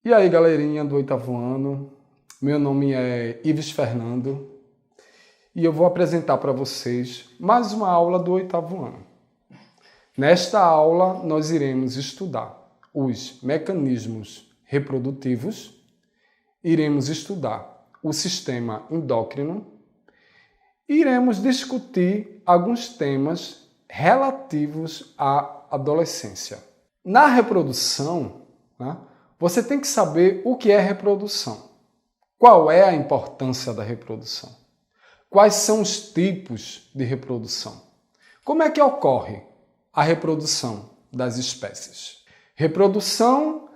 E aí, galerinha do 8º ano, meu nome é Ives Fernando e eu vou apresentar para vocês mais uma aula do 8º ano. Nesta aula, nós iremos estudar os mecanismos reprodutivos, iremos estudar o sistema endócrino e iremos discutir alguns temas relativos à adolescência. Na reprodução, você tem que saber o que é reprodução. Qual é a importância da reprodução? Quais são os tipos de reprodução? Como é que ocorre a reprodução das espécies? Reprodução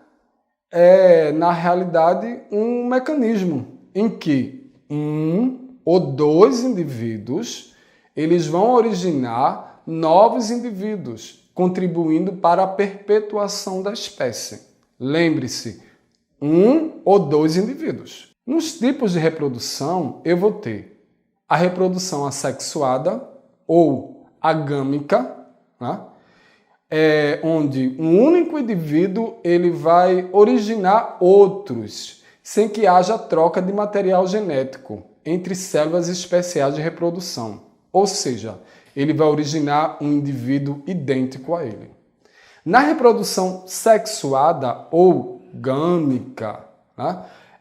é, na realidade, um mecanismo em que um ou dois indivíduos eles vão originar novos indivíduos, contribuindo para a perpetuação da espécie. Lembre-se, um ou dois indivíduos. Nos tipos de reprodução, eu vou ter a reprodução assexuada ou agâmica, onde um único indivíduo ele vai originar outros, sem que haja troca de material genético entre células especiais de reprodução. Ou seja, ele vai originar um indivíduo idêntico a ele. Na reprodução sexuada ou gâmica,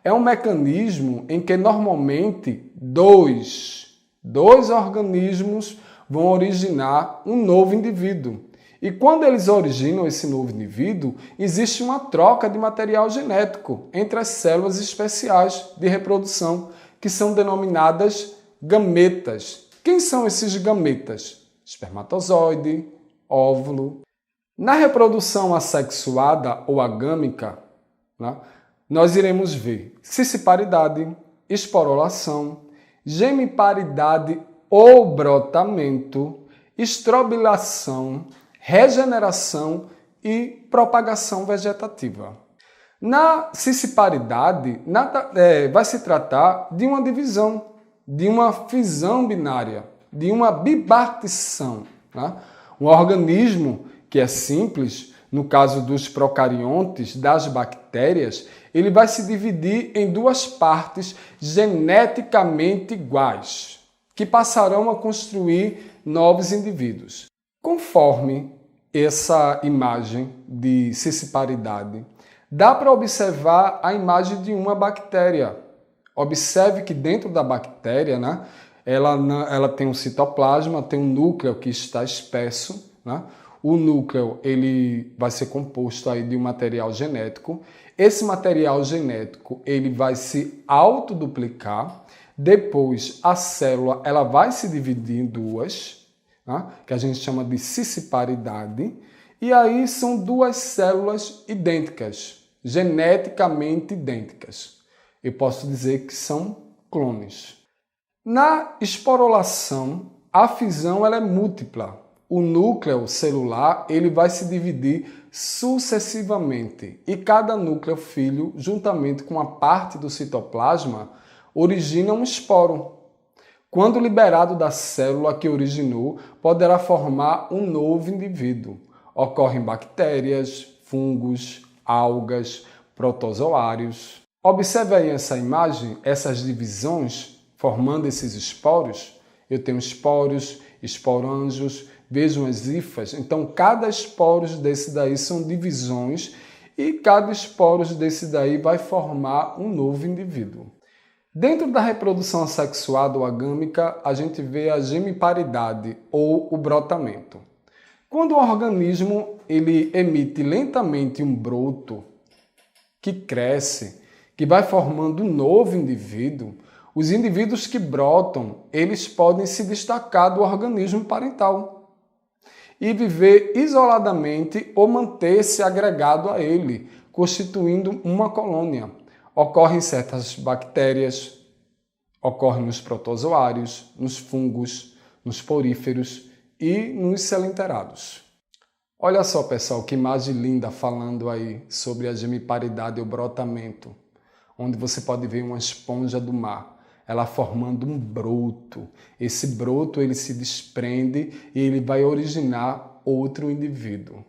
é um mecanismo em que normalmente dois organismos vão originar um novo indivíduo. E quando eles originam esse novo indivíduo, existe uma troca de material genético entre as células especiais de reprodução, que são denominadas gametas. Quem são esses gametas? Espermatozoide, óvulo. Na reprodução assexuada ou agâmica, nós iremos ver cissiparidade, esporulação, gemiparidade ou brotamento, estrobilação, regeneração e propagação vegetativa. Na cissiparidade, vai se tratar de uma divisão, de uma fisão binária, de uma bipartição. Um organismo que é simples, no caso dos procariontes, das bactérias, ele vai se dividir em duas partes geneticamente iguais, que passarão a construir novos indivíduos. Conforme essa imagem de cissiparidade, dá para observar a imagem de uma bactéria. Observe que dentro da bactéria, ela tem um citoplasma, tem um núcleo que está espesso, O núcleo ele vai ser composto aí de um material genético. Esse material genético ele vai se autoduplicar. Depois a célula ela vai se dividir em duas, que a gente chama de cissiparidade. E aí são duas células idênticas, geneticamente idênticas. Eu posso dizer que são clones. Na esporulação, a fisão ela é múltipla. O núcleo celular ele vai se dividir sucessivamente e cada núcleo filho, juntamente com a parte do citoplasma, origina um esporo. Quando liberado da célula que originou, poderá formar um novo indivíduo. Ocorrem bactérias, fungos, algas, protozoários. Observe aí essa imagem, essas divisões formando esses esporos. Eu tenho esporos, esporângios, vejam as hifas. Então, cada esporos desse daí são divisões e cada esporos desse daí vai formar um novo indivíduo. Dentro da reprodução assexuada ou agâmica, a gente vê a gemiparidade ou o brotamento. Quando o organismo ele emite lentamente um broto que cresce, que vai formando um novo indivíduo, os indivíduos que brotam, eles podem se destacar do organismo parental e viver isoladamente ou manter-se agregado a ele, constituindo uma colônia. Ocorre em certas bactérias, ocorre nos protozoários, nos fungos, nos poríferos e nos selenterados. Olha só, pessoal, que imagem linda falando aí sobre a gemiparidade e o brotamento, onde você pode ver uma esponja do mar, ela formando um broto. Esse broto ele se desprende e ele vai originar outro indivíduo.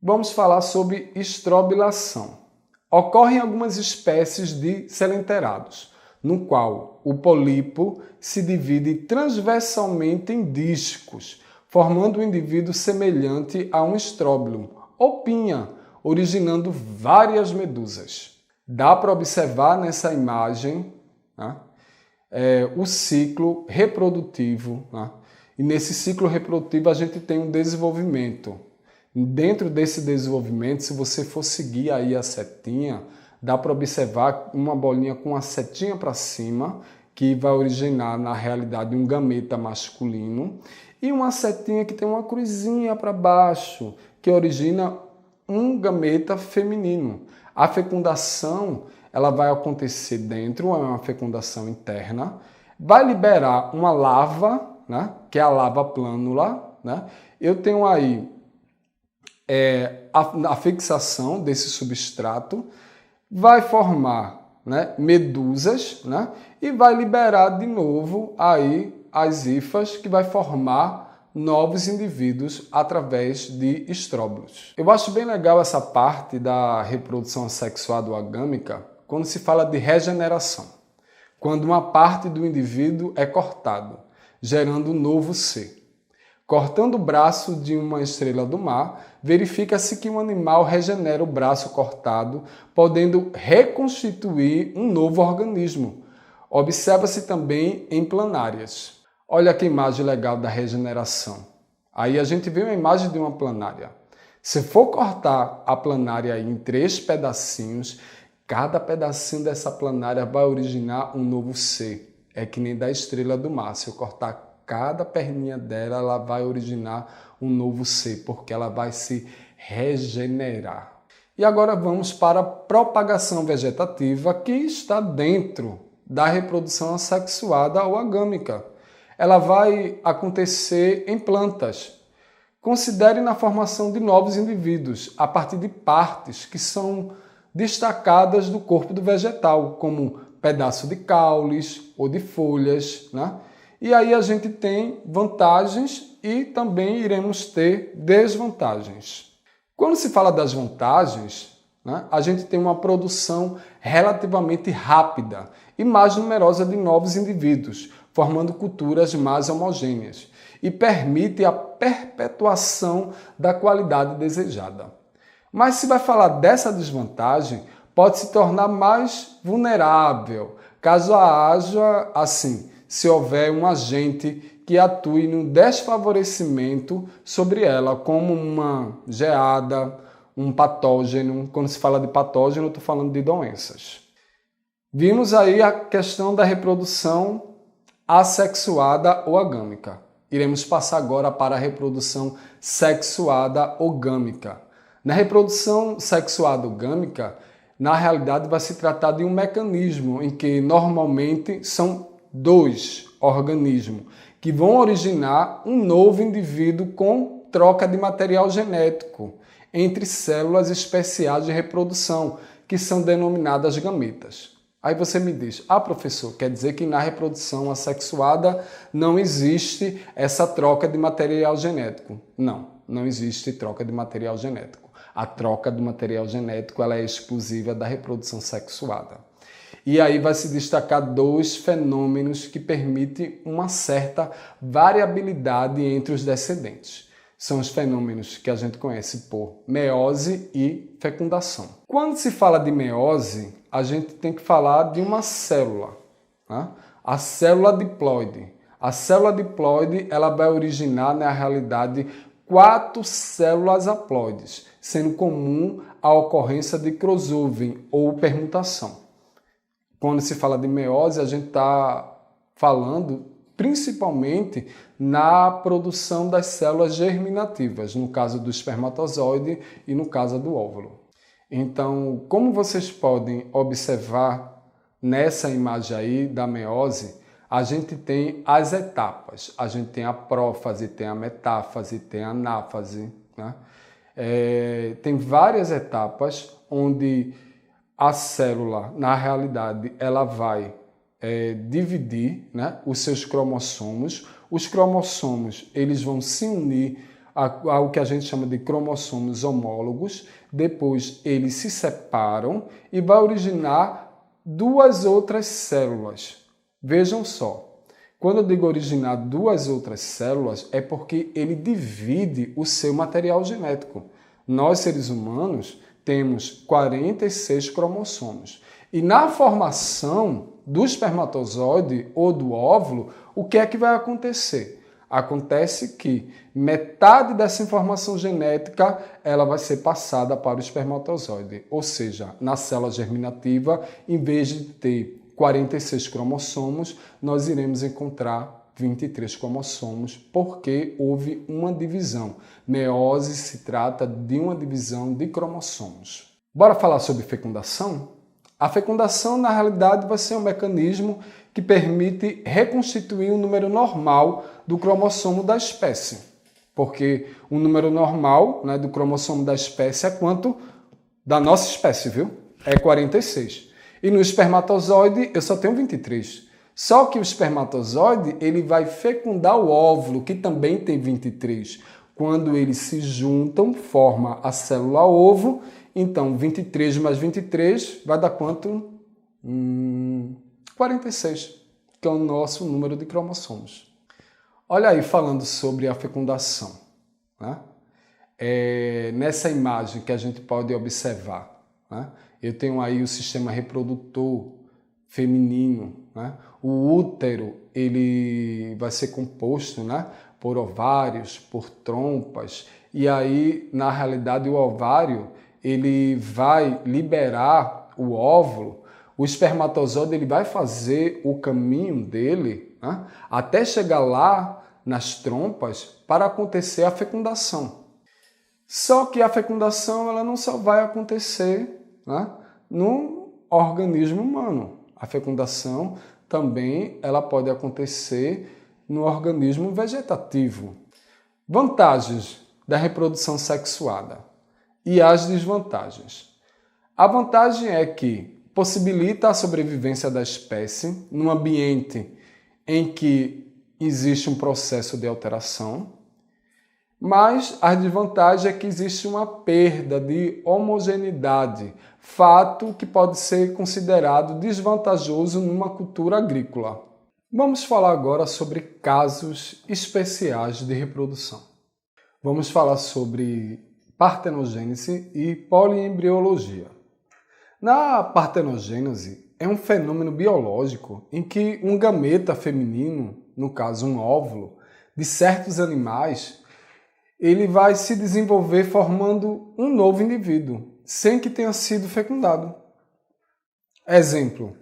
Vamos falar sobre estrobilação. Ocorrem algumas espécies de celenterados, no qual o pólipo se divide transversalmente em discos, formando um indivíduo semelhante a um estróbilo ou pinha, originando várias medusas. Dá para observar nessa imagem, né, o ciclo reprodutivo, né? E nesse ciclo reprodutivo a gente tem um desenvolvimento. Dentro desse desenvolvimento, se você for seguir aí a setinha, dá para observar uma bolinha com a setinha para cima, que vai originar na realidade um gameta masculino, e uma setinha que tem uma cruzinha para baixo, que origina um gameta feminino. A fecundação ela vai acontecer dentro, é uma fecundação interna, vai liberar uma larva, né, que é a larva plânula, né? Eu tenho aí a fixação desse substrato, vai formar, né, medusas, né, e vai liberar de novo aí as hifas, que vai formar novos indivíduos através de estróbilos. Eu acho bem legal essa parte da reprodução assexuada ou agâmica quando se fala de regeneração, quando uma parte do indivíduo é cortado, gerando um novo ser. Cortando o braço de uma estrela do mar, verifica-se que um animal regenera o braço cortado, podendo reconstituir um novo organismo. Observa-se também em planárias. Olha que imagem legal da regeneração. Aí a gente vê uma imagem de uma planária. Se for cortar a planária em 3 pedacinhos, cada pedacinho dessa planária vai originar um novo ser. É que nem da estrela do mar. Se eu cortar cada perninha dela, ela vai originar um novo ser, porque ela vai se regenerar. E agora vamos para a propagação vegetativa, que está dentro da reprodução assexuada ou agâmica. Ela vai acontecer em plantas. Considere na formação de novos indivíduos, a partir de partes que são destacadas do corpo do vegetal, como pedaço de caules ou de folhas, né? E aí a gente tem vantagens e também iremos ter desvantagens. Quando se fala das vantagens, né, a gente tem uma produção relativamente rápida e mais numerosa de novos indivíduos, formando culturas mais homogêneas e permite a perpetuação da qualidade desejada. Mas se vai falar dessa desvantagem, pode se tornar mais vulnerável, caso haja, assim, se houver um agente que atue no desfavorecimento sobre ela, como uma geada, um patógeno. Quando se fala de patógeno, eu estou falando de doenças. Vimos aí a questão da reprodução assexuada ou agâmica. Iremos passar agora para a reprodução sexuada ou gâmica. Na reprodução sexuada ou gâmica, na realidade vai se tratar de um mecanismo em que normalmente são 2 organismos que vão originar um novo indivíduo com troca de material genético entre células especiais de reprodução, que são denominadas gametas. Aí você me diz, professor, quer dizer que na reprodução assexuada não existe essa troca de material genético? Não existe troca de material genético. A troca de material genético ela é exclusiva da reprodução sexuada. E aí vai se destacar 2 fenômenos que permitem uma certa variabilidade entre os descendentes. São os fenômenos que a gente conhece por meiose e fecundação. Quando se fala de meiose, a gente tem que falar de uma célula, né? A célula diploide. A célula diploide ela vai originar, na realidade, 4 células haploides, sendo comum a ocorrência de crossover ou permutação. Quando se fala de meiose, a gente está falando principalmente na produção das células germinativas, no caso do espermatozoide e no caso do óvulo. Então, como vocês podem observar nessa imagem aí da meiose, a gente tem as etapas. A gente tem a prófase, tem a metáfase, tem a anáfase, né? Tem várias etapas onde a célula, na realidade, ela vai dividir, né, os seus cromossomos. Os cromossomos eles vão se unir ao que a gente chama de cromossomos homólogos, depois eles se separam e vai originar duas outras células. Vejam só, quando eu digo originar duas outras células, é porque ele divide o seu material genético. Nós, seres humanos, temos 46 cromossomos. E na formação do espermatozoide ou do óvulo, o que é que vai acontecer? Acontece que metade dessa informação genética ela vai ser passada para o espermatozoide. Ou seja, na célula germinativa, em vez de ter 46 cromossomos, nós iremos encontrar 23 cromossomos, porque houve uma divisão. Meiose se trata de uma divisão de cromossomos. Bora falar sobre fecundação? A fecundação, na realidade, vai ser um mecanismo que permite reconstituir o número normal do cromossomo da espécie. Porque o número normal, né, do cromossomo da espécie é quanto? Da nossa espécie, viu? É 46. E no espermatozoide eu só tenho 23. Só que o espermatozoide ele vai fecundar o óvulo, que também tem 23. Quando eles se juntam, forma a célula ovo. Então, 23 mais 23 vai dar quanto? 46, que é o nosso número de cromossomos. Olha aí, falando sobre a fecundação, né? Nessa imagem que a gente pode observar, né? Eu tenho aí o sistema reprodutor feminino, né? O útero ele vai ser composto, né, por ovários, por trompas, e aí, na realidade, o ovário ele vai liberar o óvulo, o espermatozoide ele vai fazer o caminho dele, né, até chegar lá nas trompas para acontecer a fecundação. Só que a fecundação ela não só vai acontecer, né, no organismo humano. A fecundação também ela pode acontecer no organismo vegetativo. Vantagens da reprodução sexuada e as desvantagens. A vantagem é que possibilita a sobrevivência da espécie num ambiente em que existe um processo de alteração, mas a desvantagem é que existe uma perda de homogeneidade, fato que pode ser considerado desvantajoso numa cultura agrícola. Vamos falar agora sobre casos especiais de reprodução. Vamos falar sobre partenogênese e poliembriologia. Na partenogênese é um fenômeno biológico em que um gameta feminino, no caso um óvulo, de certos animais, ele vai se desenvolver formando um novo indivíduo, sem que tenha sido fecundado. Exemplo,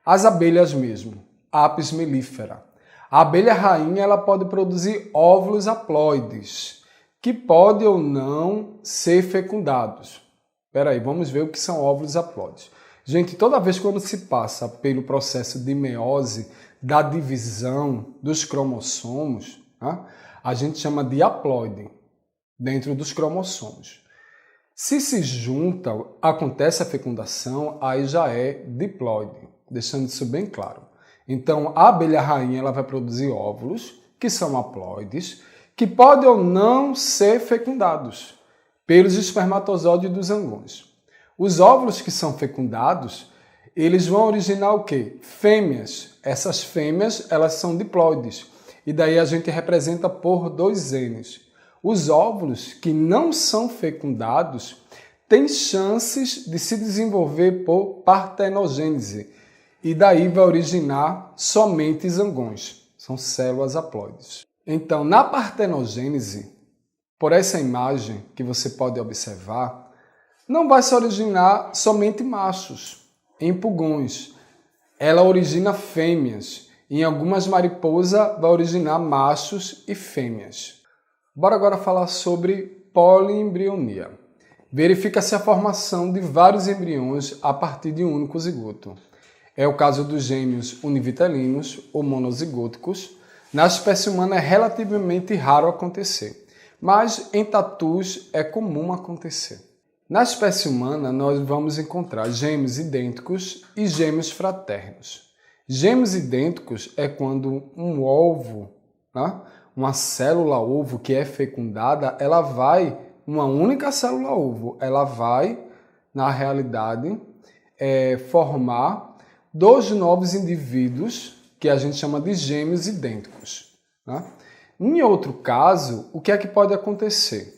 as abelhas mesmo, Apis mellifera. A abelha rainha ela pode produzir óvulos haploides, que podem ou não ser fecundados. Espera aí, vamos ver o que são óvulos haploides. Gente, toda vez quando se passa pelo processo de meiose, da divisão dos cromossomos, né, a gente chama de haploide dentro dos cromossomos. Se junta, acontece a fecundação, aí já é diploide, deixando isso bem claro. Então, a abelha rainha ela vai produzir óvulos, que são haploides, que podem ou não ser fecundados pelos espermatozoides dos zangões. Os óvulos que são fecundados, eles vão originar o quê? Fêmeas. Essas fêmeas, elas são diploides. E daí a gente representa por 2 N's. Os óvulos que não são fecundados têm chances de se desenvolver por partenogênese. E daí vai originar somente zangões. São células haploides. Então, na partenogênese, por essa imagem que você pode observar, não vai se originar somente machos em pulgões. Ela origina fêmeas. Em algumas mariposas vai originar machos e fêmeas. Bora agora falar sobre poliembrionia. Verifica-se a formação de vários embriões a partir de um único zigoto. É o caso dos gêmeos univitelinos ou monozigóticos. Na espécie humana é relativamente raro acontecer, mas em tatus é comum acontecer. Na espécie humana, nós vamos encontrar gêmeos idênticos e gêmeos fraternos. Gêmeos idênticos é quando um ovo, né, uma célula ovo que é fecundada, uma única célula ovo, ela vai, na realidade, formar dois novos indivíduos que a gente chama de gêmeos idênticos, né? Em outro caso, o que é que pode acontecer?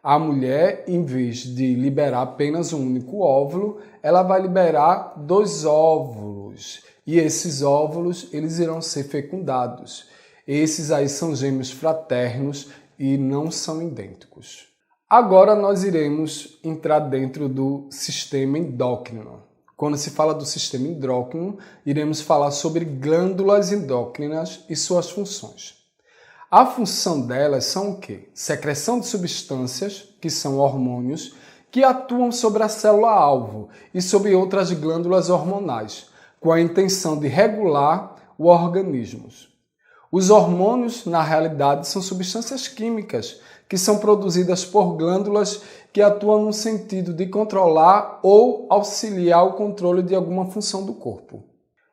A mulher, em vez de liberar apenas um único óvulo, ela vai liberar dois óvulos. E esses óvulos, eles irão ser fecundados. Esses aí são gêmeos fraternos e não são idênticos. Agora nós iremos entrar dentro do sistema endócrino. Quando se fala do sistema endócrino, iremos falar sobre glândulas endócrinas e suas funções. A função delas são o quê? Secreção de substâncias, que são hormônios, que atuam sobre a célula-alvo e sobre outras glândulas hormonais, com a intenção de regular o organismo. Os hormônios, na realidade, são substâncias químicas que são produzidas por glândulas que atuam no sentido de controlar ou auxiliar o controle de alguma função do corpo.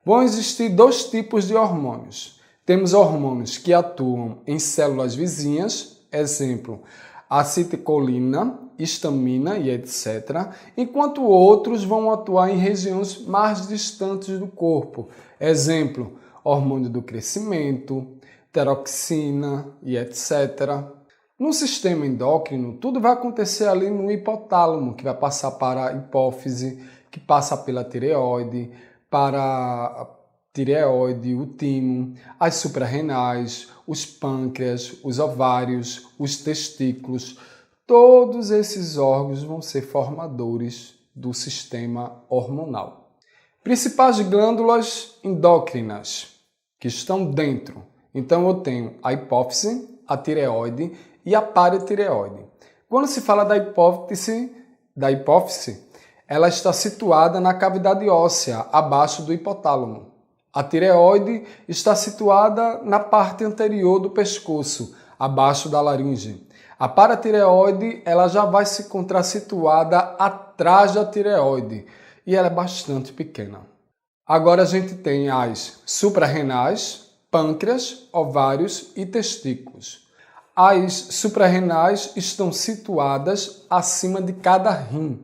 Vão existir dois tipos de hormônios. Temos hormônios que atuam em células vizinhas, exemplo, acetilcolina, histamina e etc., enquanto outros vão atuar em regiões mais distantes do corpo, exemplo, hormônio do crescimento, tiroxina e etc. No sistema endócrino, tudo vai acontecer ali no hipotálamo, que vai passar para a hipófise, que passa pela tireoide, para tireoide, o timo, as suprarrenais, os pâncreas, os ovários, os testículos. Todos esses órgãos vão ser formadores do sistema hormonal. Principais glândulas endócrinas que estão dentro. Então eu tenho a hipófise, a tireoide e a paratireoide. Quando se fala da hipófise, ela está situada na cavidade óssea, abaixo do hipotálamo. A tireoide está situada na parte anterior do pescoço, abaixo da laringe. A paratireoide ela já vai se encontrar situada atrás da tireoide e ela é bastante pequena. Agora a gente tem as suprarrenais, pâncreas, ovários e testículos. As suprarrenais estão situadas acima de cada rim.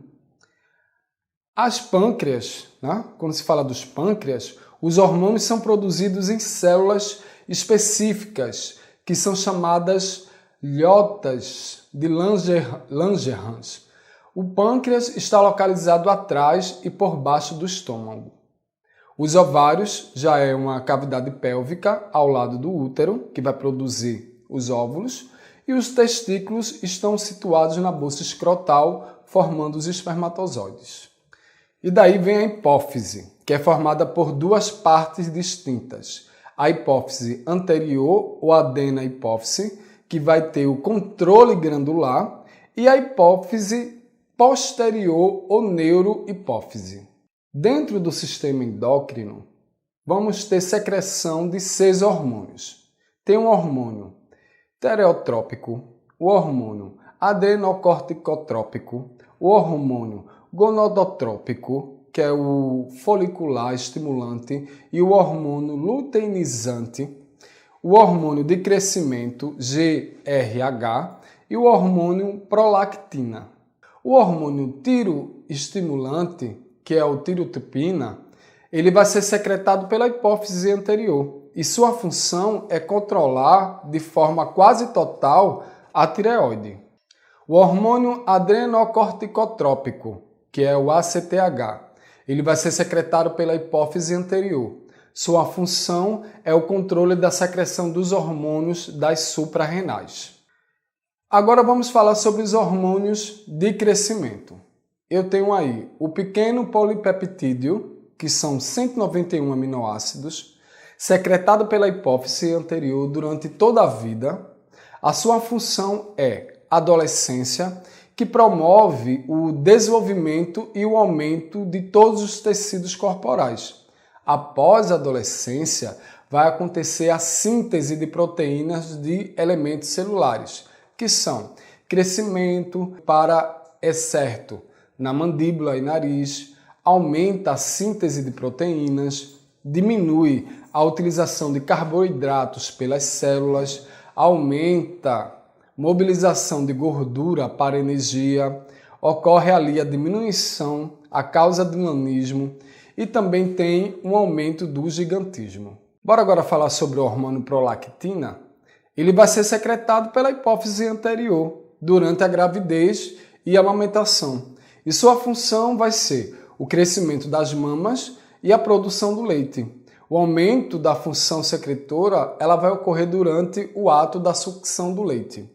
As pâncreas, né? Quando se fala dos pâncreas, os hormônios são produzidos em células específicas, que são chamadas ilhotas de Langerhans. O pâncreas está localizado atrás e por baixo do estômago. Os ovários já é uma cavidade pélvica ao lado do útero, que vai produzir os óvulos, e os testículos estão situados na bolsa escrotal, formando os espermatozoides. E daí vem a hipófise, que é formada por duas partes distintas. A hipófise anterior, ou adena-hipófise, que vai ter o controle glandular, e a hipófise posterior, ou neurohipófise. Dentro do sistema endócrino, vamos ter secreção de 6 hormônios. Tem o hormônio tireotrópico, o hormônio adrenocorticotrópico, o hormônio gonadotrópico, que é o folicular estimulante, e o hormônio luteinizante, o hormônio de crescimento, GRH, e o hormônio prolactina. O hormônio tiroestimulante, que é o tirotropina, ele vai ser secretado pela hipófise anterior, e sua função é controlar de forma quase total a tireoide. O hormônio adrenocorticotrópico, que é o ACTH, ele vai ser secretado pela hipófise anterior. Sua função é o controle da secreção dos hormônios das suprarrenais. Agora vamos falar sobre os hormônios de crescimento. Eu tenho aí o pequeno polipeptídeo, que são 191 aminoácidos, secretado pela hipófise anterior durante toda a vida. A sua função é adolescência, que promove o desenvolvimento e o aumento de todos os tecidos corporais. Após a adolescência, vai acontecer a síntese de proteínas de elementos celulares, que são crescimento para excerto na mandíbula e nariz, aumenta a síntese de proteínas, diminui a utilização de carboidratos pelas células, aumenta mobilização de gordura para energia, ocorre ali a diminuição, a causa do nanismo e também tem um aumento do gigantismo. Bora agora falar sobre o hormônio prolactina? Ele vai ser secretado pela hipófise anterior durante a gravidez e a amamentação. E sua função vai ser o crescimento das mamas e a produção do leite. O aumento da função secretora ela vai ocorrer durante o ato da sucção do leite.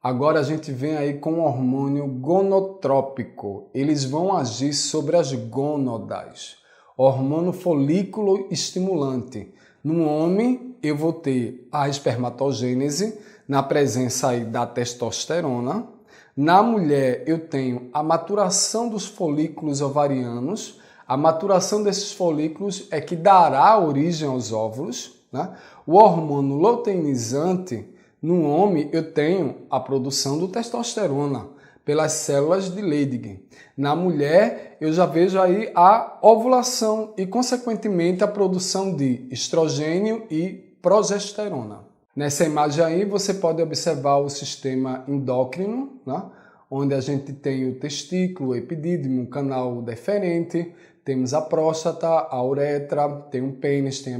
Agora a gente vem aí com o hormônio gonotrópico. Eles vão agir sobre as gônadas. Hormônio folículo estimulante. No homem, eu vou ter a espermatogênese, na presença aí da testosterona. Na mulher, eu tenho a maturação dos folículos ovarianos. A maturação desses folículos é que dará origem aos óvulos, né? O hormônio luteinizante, no homem, eu tenho a produção do testosterona pelas células de Leydig. Na mulher, eu já vejo aí a ovulação e, consequentemente, a produção de estrogênio e progesterona. Nessa imagem aí, você pode observar o sistema endócrino, né? Onde a gente tem o testículo, o epidídimo, o canal deferente, temos a próstata, a uretra, tem o pênis, tem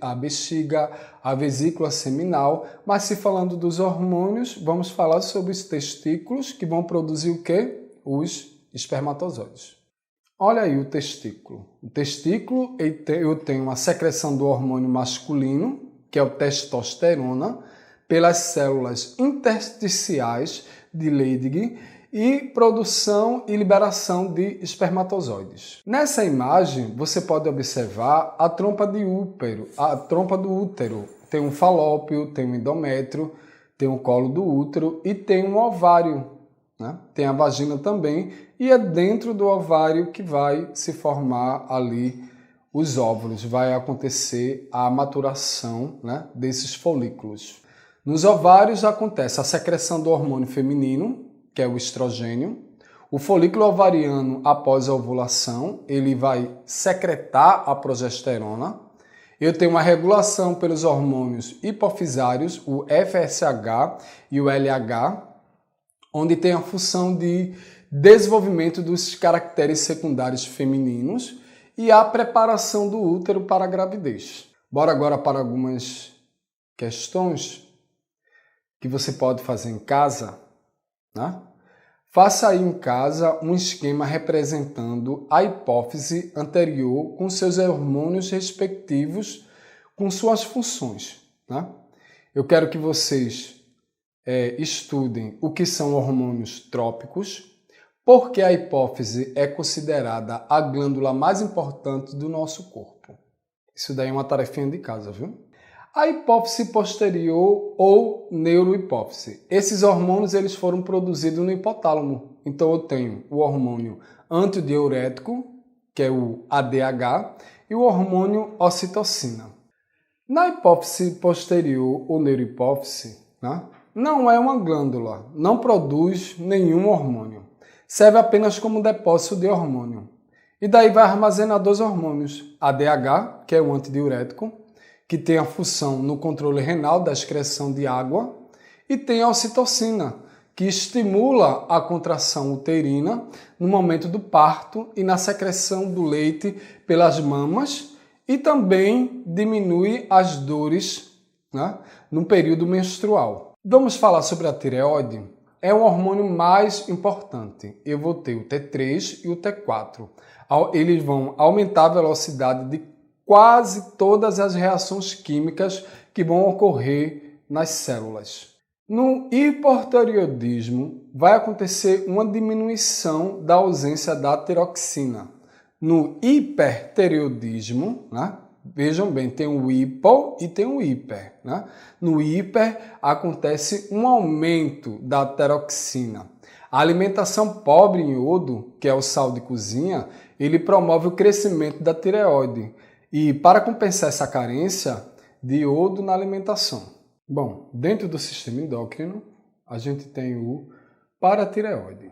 a bexiga, a vesícula seminal. Mas se falando dos hormônios, vamos falar sobre os testículos que vão produzir o quê? Os espermatozoides. Olha aí o testículo. O testículo, eu tenho a secreção do hormônio masculino, que é o testosterona, pelas células intersticiais de Leydig e produção e liberação de espermatozoides. Nessa imagem, você pode observar a trompa de útero. A trompa do útero tem um falópio, tem um endométrio, tem um colo do útero e tem um ovário, né? Tem a vagina também e é dentro do ovário que vai se formar ali os óvulos, vai acontecer a maturação, né, desses folículos. Nos ovários acontece a secreção do hormônio feminino, que é o estrogênio. O folículo ovariano, após a ovulação, ele vai secretar a progesterona. Eu tenho uma regulação pelos hormônios hipofisários, o FSH e o LH, onde tem a função de desenvolvimento dos caracteres secundários femininos e a preparação do útero para a gravidez. Bora agora para algumas questões que você pode fazer em casa, né? Faça aí em casa um esquema representando a hipófise anterior com seus hormônios respectivos, com suas funções, né? Eu quero que vocês estudem o que são hormônios trópicos, porque a hipófise é considerada a glândula mais importante do nosso corpo. Isso daí é uma tarefinha de casa, viu? A hipófise posterior ou neurohipófise. Esses hormônios eles foram produzidos no hipotálamo. Então eu tenho o hormônio antidiurético, que é o ADH, e o hormônio ocitocina. Na hipófise posterior ou neurohipófise, né, não é uma glândula, não produz nenhum hormônio. Serve apenas como depósito de hormônio. E daí vai armazenar dois hormônios, ADH, que é o antidiurético, que tem a função no controle renal da excreção de água, e tem a ocitocina, que estimula a contração uterina no momento do parto e na secreção do leite pelas mamas e também diminui as dores, né, no período menstrual. Vamos falar sobre a tireoide? É o hormônio mais importante. Eu vou ter o T3 e o T4. Eles vão aumentar a velocidade de quase todas as reações químicas que vão ocorrer nas células. No hipotireoidismo, vai acontecer uma diminuição da ausência da tiroxina. No hipertireoidismo, né? Vejam bem, tem o hipo e tem o hiper, né? No hiper acontece um aumento da tiroxina. A alimentação pobre em iodo, que é o sal de cozinha, ele promove o crescimento da tireoide. E para compensar essa carência de iodo na alimentação. Bom, dentro do sistema endócrino, a gente tem o paratireoide,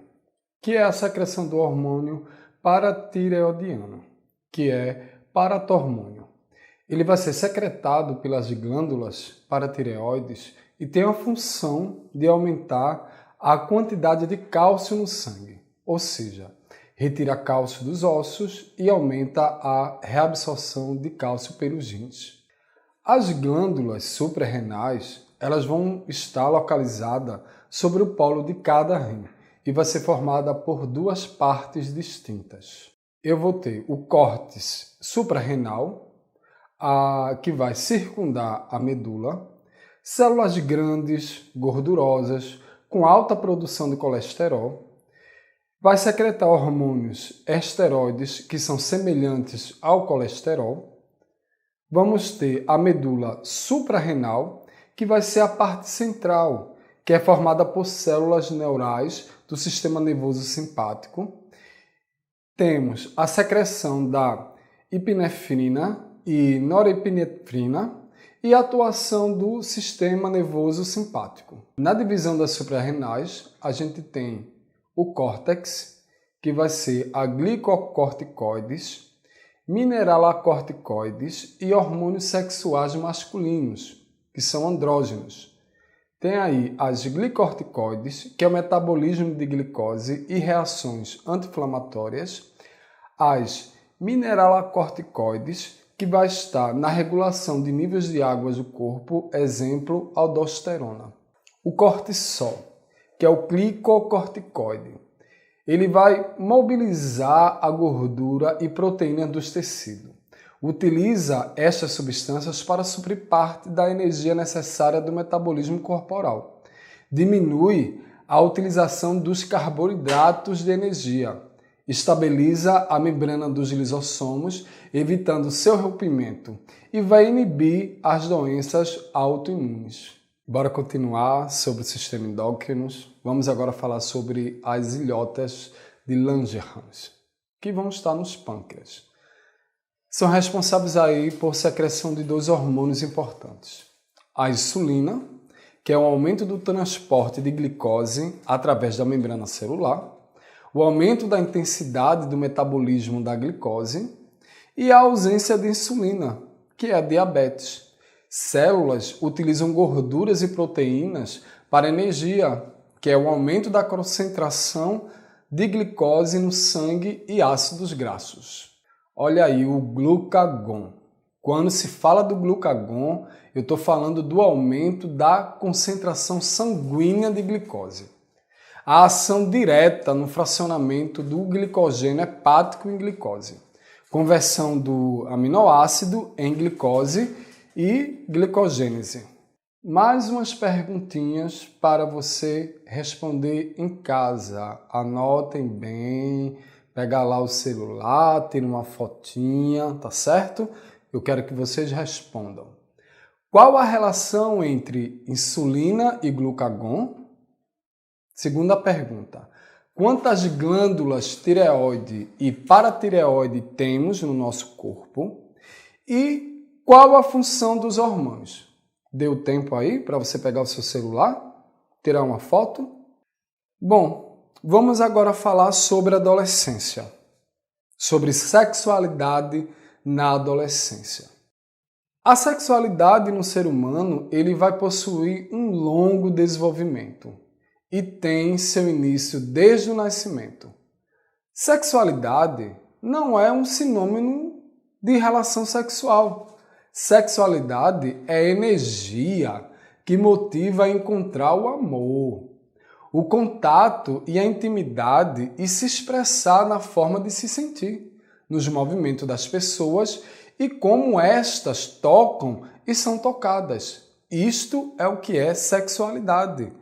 que é a secreção do hormônio paratireoidiano, que é paratormônio. Ele vai ser secretado pelas glândulas paratireoides e tem a função de aumentar a quantidade de cálcio no sangue, ou seja, retira cálcio dos ossos e aumenta a reabsorção de cálcio pelos rins. As glândulas suprarrenais, elas vão estar localizadas sobre o polo de cada rim e vai ser formada por duas partes distintas. Eu vou ter o córtex suprarrenal, que vai circundar a medula, células grandes, gordurosas, com alta produção de colesterol, vai secretar hormônios esteroides que são semelhantes ao colesterol. Vamos ter a medula suprarrenal, que vai ser a parte central, que é formada por células neurais do sistema nervoso simpático. Temos a secreção da epinefrina e norepinefrina e a atuação do sistema nervoso simpático. Na divisão das suprarrenais, a gente tem o córtex, que vai ser a glicocorticoides, mineralocorticoides e hormônios sexuais masculinos, que são andrógenos. Tem aí as glicocorticoides, que é o metabolismo de glicose e reações anti-inflamatórias, as mineralocorticoides, que vai estar na regulação de níveis de águas do corpo, exemplo, aldosterona. O cortisol, que é o glicocorticoide, ele vai mobilizar a gordura e proteína dos tecidos. Utiliza estas substâncias para suprir parte da energia necessária do metabolismo corporal. Diminui a utilização dos carboidratos de energia. Estabiliza a membrana dos lisossomos, evitando seu rompimento, e vai inibir as doenças autoimunes. Bora continuar sobre o sistema endócrino. Vamos agora falar sobre as ilhotas de Langerhans, que vão estar nos pâncreas. São responsáveis aí por secreção de dois hormônios importantes. A insulina, que é o aumento do transporte de glicose através da membrana celular, o aumento da intensidade do metabolismo da glicose e a ausência de insulina, que é a diabetes. Células utilizam gorduras e proteínas para energia, que é o aumento da concentração de glicose no sangue e ácidos graxos. Olha aí o glucagon. Quando se fala do glucagon, eu estou falando do aumento da concentração sanguínea de glicose. A ação direta no fracionamento do glicogênio hepático em glicose. Conversão do aminoácido em glicose e glicogênese. Mais umas perguntinhas para você responder em casa. Anotem bem, pega lá o celular, tira uma fotinha, tá certo? Eu quero que vocês respondam. Qual a relação entre insulina e glucagon? Segunda pergunta. Quantas glândulas tireoide e paratireoide temos no nosso corpo? E qual a função dos hormônios? Deu tempo aí para você pegar o seu celular, tirar uma foto? Bom, vamos agora falar sobre adolescência, sobre sexualidade na adolescência. A sexualidade no ser humano, ele vai possuir um longo desenvolvimento e tem seu início desde o nascimento. Sexualidade não é um sinônimo de relação sexual. Sexualidade é energia que motiva a encontrar o amor, o contato e a intimidade e se expressar na forma de se sentir, nos movimentos das pessoas e como estas tocam e são tocadas. Isto é o que é sexualidade.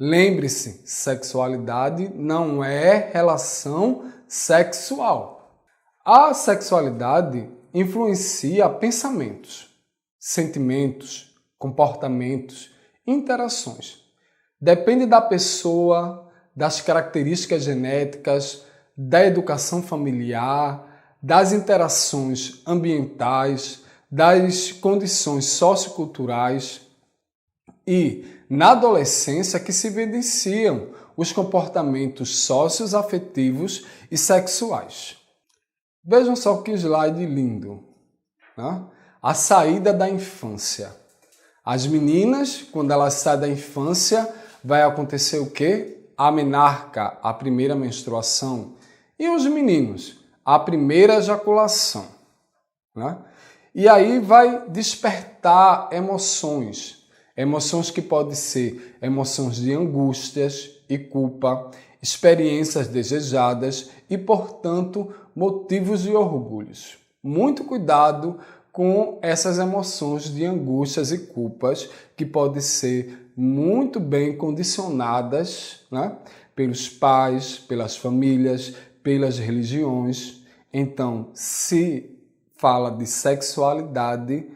Lembre-se, sexualidade não é relação sexual. A sexualidade influencia pensamentos, sentimentos, comportamentos, interações. Depende da pessoa, das características genéticas, da educação familiar, das interações ambientais, das condições socioculturais e, na adolescência, que se evidenciam os comportamentos socioafetivos e sexuais. Vejam só que slide lindo, né? A saída da infância. As meninas, quando elas saem da infância, vai acontecer o quê? A menarca, a primeira menstruação. E os meninos? A primeira ejaculação, né? E aí vai despertar emoções. Emoções que podem ser emoções de angústias e culpa, experiências desejadas e, portanto, motivos de orgulhos. Muito cuidado com essas emoções de angústias e culpas que podem ser muito bem condicionadas, né, pelos pais, pelas famílias, pelas religiões. Então, se fala de sexualidade,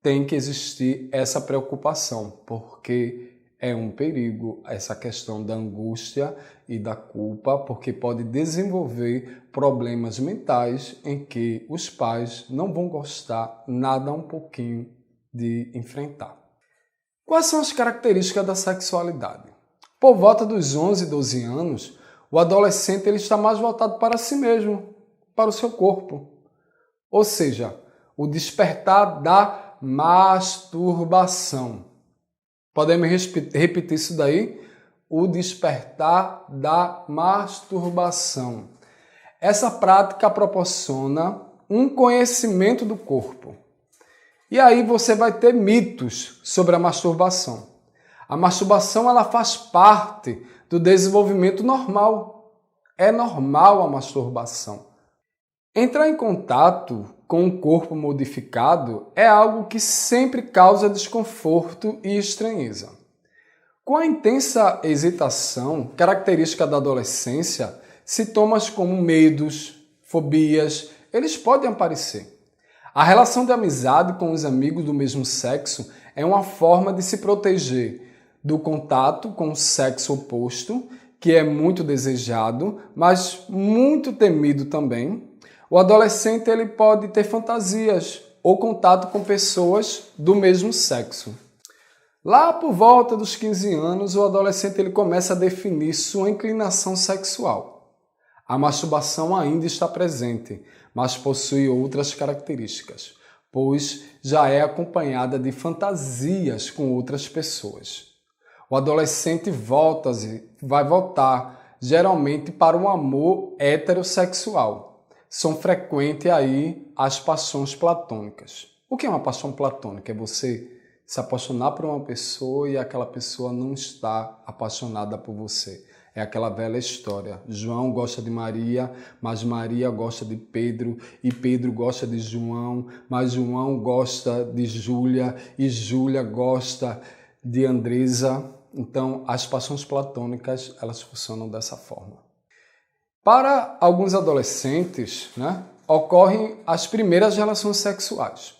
tem que existir essa preocupação, porque é um perigo essa questão da angústia e da culpa, porque pode desenvolver problemas mentais em que os pais não vão gostar nada um pouquinho de enfrentar. Quais são as características da sexualidade? Por volta dos 11, 12 anos, o adolescente ele está mais voltado para si mesmo, para o seu corpo. Ou seja, o despertar da masturbação. Podemos repetir isso daí? O despertar da masturbação. Essa prática proporciona um conhecimento do corpo. E aí você vai ter mitos sobre a masturbação. A masturbação ela faz parte do desenvolvimento normal. É normal a masturbação. Entrar em contato com um corpo modificado é algo que sempre causa desconforto e estranheza. Com a intensa excitação, característica da adolescência, sintomas como medos, fobias, eles podem aparecer. A relação de amizade com os amigos do mesmo sexo é uma forma de se proteger do contato com o sexo oposto, que é muito desejado, mas muito temido também. O adolescente ele pode ter fantasias ou contato com pessoas do mesmo sexo. Lá por volta dos 15 anos, o adolescente ele começa a definir sua inclinação sexual. A masturbação ainda está presente, mas possui outras características, pois já é acompanhada de fantasias com outras pessoas. O adolescente vai voltar geralmente para um amor heterossexual. São frequentes aí as paixões platônicas. O que é uma paixão platônica? É você se apaixonar por uma pessoa e aquela pessoa não está apaixonada por você. É aquela velha história. João gosta de Maria, mas Maria gosta de Pedro, e Pedro gosta de João, mas João gosta de Júlia, e Júlia gosta de Andresa. Então, as paixões platônicas, elas funcionam dessa forma. Para alguns adolescentes, ocorrem as primeiras relações sexuais.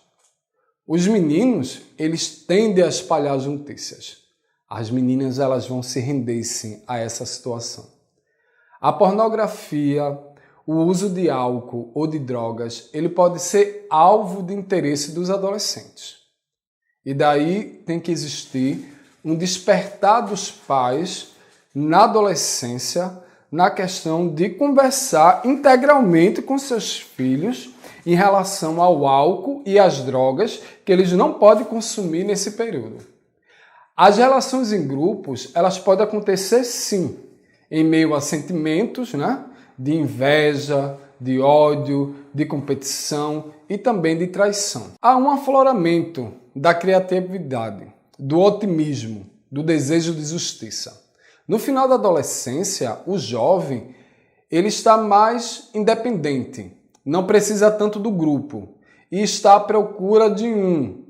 Os meninos, eles tendem a espalhar as notícias. As meninas, elas vão se render sim a essa situação. A pornografia, o uso de álcool ou de drogas, ele pode ser alvo de interesse dos adolescentes. E daí tem que existir um despertar dos pais na adolescência, na questão de conversar integralmente com seus filhos em relação ao álcool e às drogas que eles não podem consumir nesse período. As relações em grupos, elas podem acontecer sim, em meio a sentimentos, de inveja, de ódio, de competição e também de traição. Há um afloramento da criatividade, do otimismo, do desejo de justiça. No final da adolescência, o jovem ele está mais independente, não precisa tanto do grupo e está à procura de um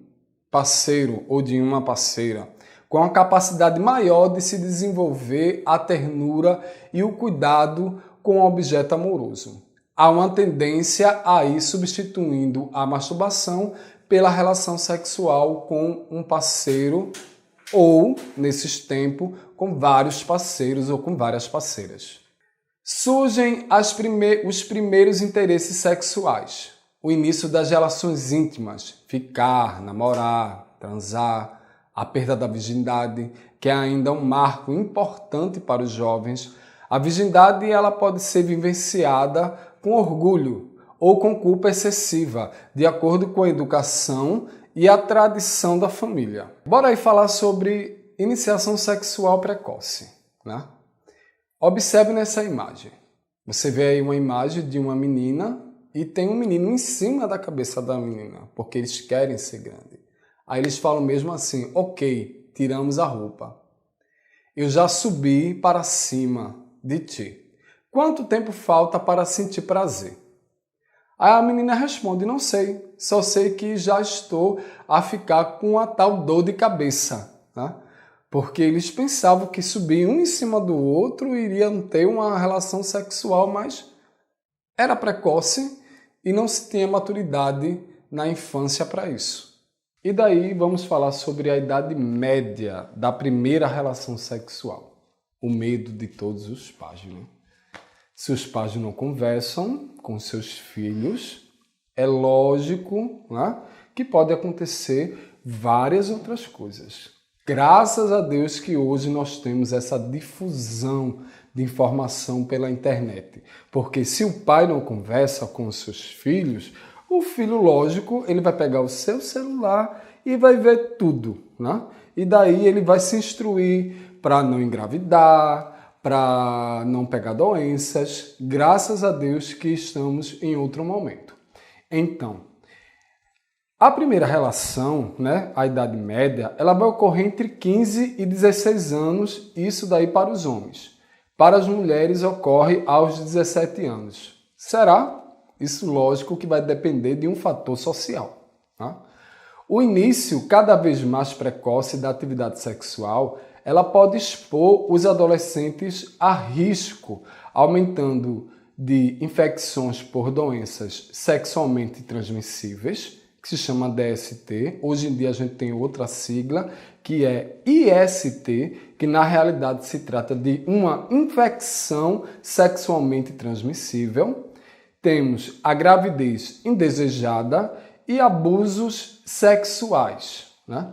parceiro ou de uma parceira, com a capacidade maior de se desenvolver a ternura e o cuidado com o objeto amoroso. Há uma tendência a ir substituindo a masturbação pela relação sexual com um parceiro ou, nesses tempos, com vários parceiros ou com várias parceiras. Surgem os primeiros interesses sexuais, o início das relações íntimas, ficar, namorar, transar, a perda da virgindade, que é ainda um marco importante para os jovens. A virgindade ela pode ser vivenciada com orgulho ou com culpa excessiva, de acordo com a educação e a tradição da família. Bora aí falar sobre iniciação sexual precoce, né? Observe nessa imagem. Você vê aí uma imagem de uma menina e tem um menino em cima da cabeça da menina, porque eles querem ser grandes. Aí eles falam mesmo assim, ok, tiramos a roupa. Eu já subi para cima de ti. Quanto tempo falta para sentir prazer? Aí a menina responde, não sei, só sei que já estou a ficar com a tal dor de cabeça, né? Porque eles pensavam que subir um em cima do outro iriam ter uma relação sexual, mas era precoce e não se tinha maturidade na infância para isso. E daí vamos falar sobre a idade média da primeira relação sexual. O medo de todos os pais, né? Se os pais não conversam com seus filhos, é lógico, né, que pode acontecer várias outras coisas. Graças a Deus que hoje nós temos essa difusão de informação pela internet. Porque se o pai não conversa com os seus filhos, o filho, lógico, ele vai pegar o seu celular e vai ver tudo, né? E daí ele vai se instruir para não engravidar, para não pegar doenças, graças a Deus que estamos em outro momento. Então, a primeira relação, né, a idade média, ela vai ocorrer entre 15 e 16 anos, isso daí para os homens. Para as mulheres ocorre aos 17 anos. Será? Isso, lógico, que vai depender de um fator social, tá? O início cada vez mais precoce da atividade sexual ela pode expor os adolescentes a risco, aumentando de infecções por doenças sexualmente transmissíveis, que se chama DST. Hoje em dia a gente tem outra sigla, que é IST, que na realidade se trata de uma infecção sexualmente transmissível. Temos a gravidez indesejada e abusos sexuais, né?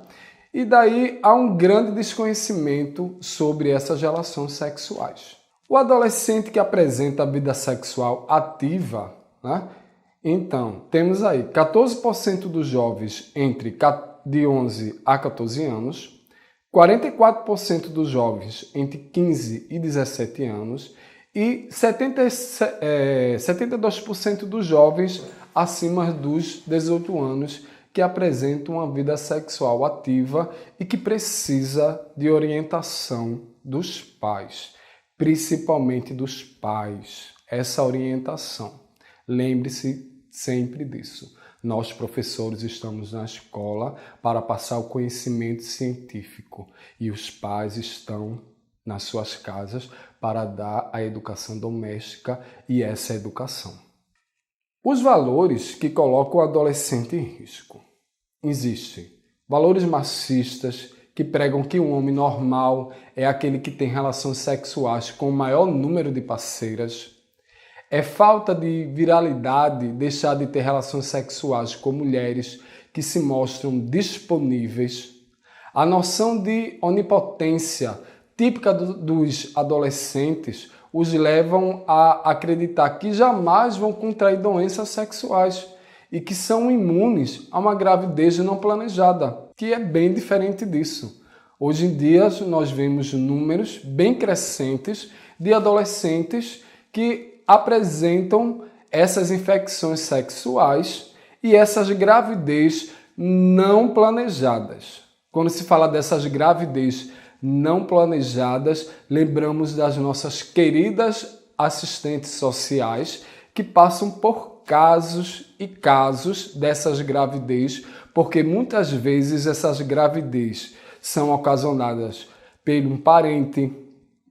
E daí há um grande desconhecimento sobre essas relações sexuais. O adolescente que apresenta a vida sexual ativa, né? Então, temos aí 14% dos jovens de 11 a 14 anos, 44% dos jovens entre 15 e 17 anos e 72% dos jovens acima dos 18 anos que apresentam uma vida sexual ativa e que precisa de orientação dos pais, principalmente dos pais. Essa orientação. Lembre-se sempre disso. Nós, professores, estamos na escola para passar o conhecimento científico e os pais estão nas suas casas para dar a educação doméstica e essa educação. Os valores que colocam o adolescente em risco. Existem valores machistas que pregam que um homem normal é aquele que tem relações sexuais com o maior número de parceiras. É falta de viralidade deixar de ter relações sexuais com mulheres que se mostram disponíveis. A noção de onipotência típica dos adolescentes os levam a acreditar que jamais vão contrair doenças sexuais e que são imunes a uma gravidez não planejada, que é bem diferente disso. Hoje em dia nós vemos números bem crescentes de adolescentes que apresentam essas infecções sexuais e essas gravidez não planejadas. Quando se fala dessas gravidez não planejadas, lembramos das nossas queridas assistentes sociais que passam por casos e casos dessas gravidez, porque muitas vezes essas gravidez são ocasionadas por um parente,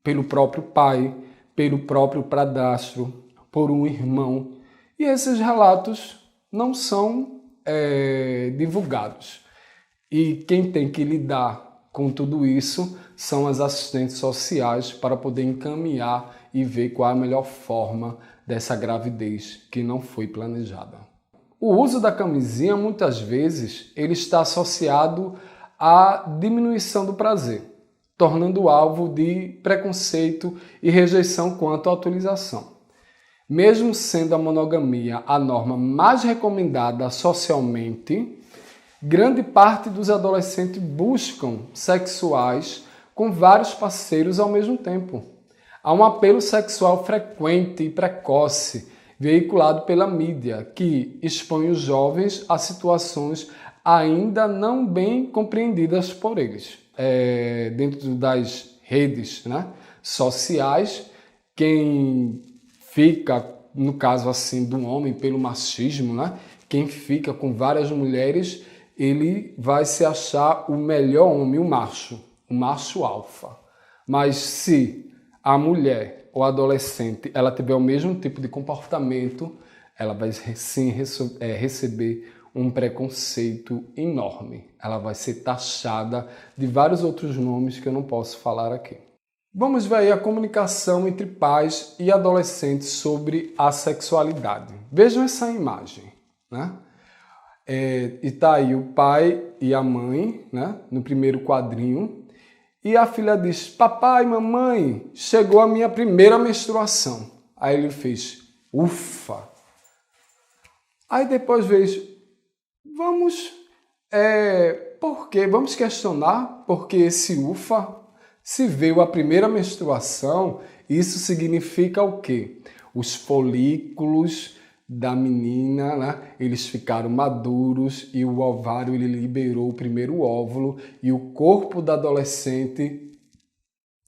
pelo próprio pai, pelo próprio padrasto, por um irmão. E esses relatos não são divulgados. E quem tem que lidar com tudo isso são as assistentes sociais para poder encaminhar e ver qual é a melhor forma dessa gravidez que não foi planejada. O uso da camisinha, muitas vezes, ele está associado à diminuição do prazer, tornando alvo de preconceito e rejeição quanto à utilização. Mesmo sendo a monogamia a norma mais recomendada socialmente, Grande parte dos adolescentes buscam sexuais com vários parceiros ao mesmo tempo. Há um apelo sexual frequente e precoce, veiculado pela mídia, que expõe os jovens a situações ainda não bem compreendidas por eles. Dentro das redes, né, sociais, quem fica, no caso assim do homem, pelo machismo, né, quem fica com várias mulheres, ele vai se achar o melhor homem, o macho alfa. Mas se a mulher ou adolescente ela tiver o mesmo tipo de comportamento, ela vai sim receber um preconceito enorme. Ela vai ser taxada de vários outros nomes que eu não posso falar aqui. Vamos ver aí a comunicação entre pais e adolescentes sobre a sexualidade. Vejam essa imagem, né? E tá aí o pai e a mãe, né, no primeiro quadrinho, e a filha diz: papai, mamãe, chegou a minha primeira menstruação. Aí ele fez: ufa. Aí depois vejo: por quê? Vamos questionar por que esse ufa? Se veio a primeira menstruação, isso significa o quê? Os folículos da menina, né, eles ficaram maduros e o ovário ele liberou o primeiro óvulo e o corpo da adolescente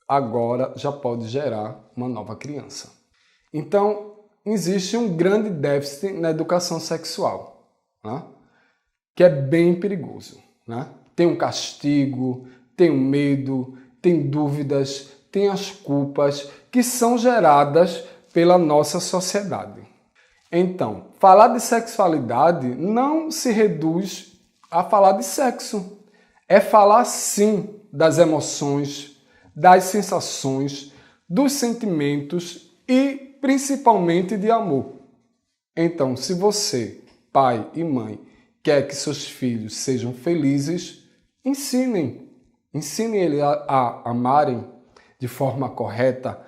agora já pode gerar uma nova criança. Então, existe um grande déficit na educação sexual, né, que é bem perigoso, né? Tem um castigo, tem um medo, tem dúvidas, tem as culpas que são geradas pela nossa sociedade. Então, falar de sexualidade não se reduz a falar de sexo. É falar, sim, das emoções, das sensações, dos sentimentos e, principalmente, de amor. Então, se você, pai e mãe, quer que seus filhos sejam felizes, ensinem eles a amarem de forma correta,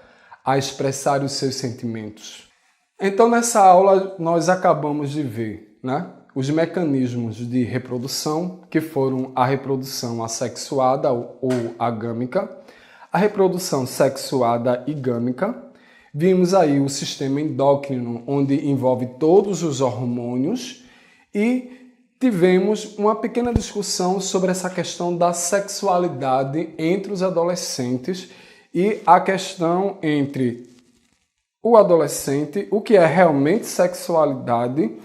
a expressar os seus sentimentos. Então, nessa aula, nós acabamos de ver, né, os mecanismos de reprodução, que foram a reprodução assexuada ou agâmica, a reprodução sexuada e gâmica. Vimos aí o sistema endócrino, onde envolve todos os hormônios, e tivemos uma pequena discussão sobre essa questão da sexualidade entre os adolescentes e a questão entre o adolescente, o que é realmente sexualidade,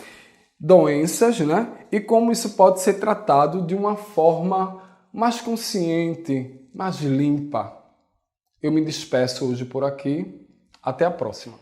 doenças, né? E como isso pode ser tratado de uma forma mais consciente, mais limpa. Eu me despeço hoje por aqui. Até a próxima.